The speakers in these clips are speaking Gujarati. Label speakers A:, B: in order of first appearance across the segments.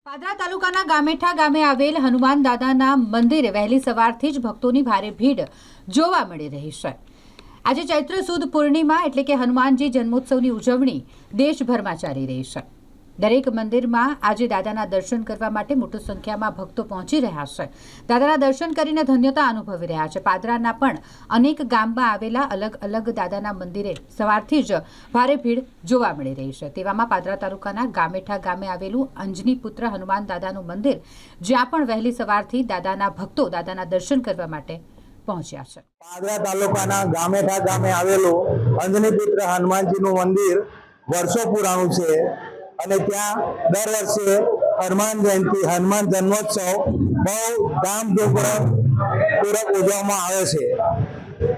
A: પાદરા તાલુકાના ગામેઠા ગામે આવેલ હનુમાન દાદાના મંદિરે વહેલી સવારથી જ ભક્તોની ભારે ભીડ જોવા મળી રહી છે। આજે ચૈત્ર સુદ પૂર્ણિમા એટલે કે હનુમાનજી જન્મોત્સવની ઉજવણી દેશભરમાં ચાલી રહી છે। દરેક મંદિરમાં આજે દાદાના દર્શન કરવા માટે મોટી સંખ્યામાં ભક્તો પહોંચી રહ્યા છે। દાદાના દર્શન કરીને ધન્યતા અનુભવી રહ્યા છે। પાદરાના પણ અનેક ગામમાં આવેલા અલગ અલગ દાદાના મંદિરે સવારથી જ ભારે ભીડ જોવા મળી રહી છે। તેવામાં પાદરા તાલુકાના ગામેઠા ગામે આવેલું અંજની પુત્ર હનુમાન દાદાનું મંદિર, જ્યાં પણ વહેલી સવારથી દાદાના ભક્તો દાદાના દર્શન કરવા માટે પહોંચ્યા છે।
B: પાદરા તાલુકાના ગામેઠા ગામે આવેલું અંજની પુત્ર હનુમાનજીનું મંદિર વર્ષો પુરાણું છે અને ત્યાં દર વર્ષે હનુમાન જયંતિ, હનુમાન જન્મોત્સવ બહુ ધામધૂમપૂર્વક ઉજવવામાં આવે છે।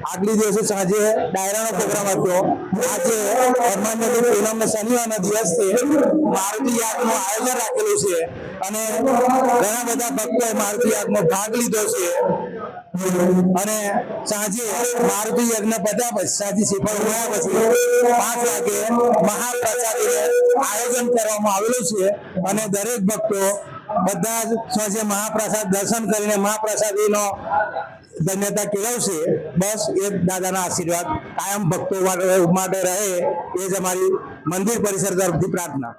B: આગલી દિવસે સાંજે ડાયરાનો પ્રોગ્રામ હતો। આજે હનુમાન જયંતિ પૂનમને શનિવારના દિવસે મારુતિ યાગનું આયોજન રાખેલું છે અને ઘણા બધા ભક્તોએ મારુતિ યાગમાં ભાગ લીધો છે અને સાંજે મારુતિ યજ્ઞ પત્યા પછી સાંજે શ્રીફળ ઉડાવ્યા પછી 5 વાગે મહાપ્રસાદીનું આયોજન કરવામાં આવેલું છે અને દરેક ભક્તો બધા જ સાંજે મહાપ્રસાદ દર્શન કરીને મહાપ્રસાદીનો ધન્યતા કેળવશે। બસ એ દાદાના આશીર્વાદ કાયમ ભક્તો માટે રહે એ જ અમારી મંદિર પરિસર તરફથી પ્રાર્થના।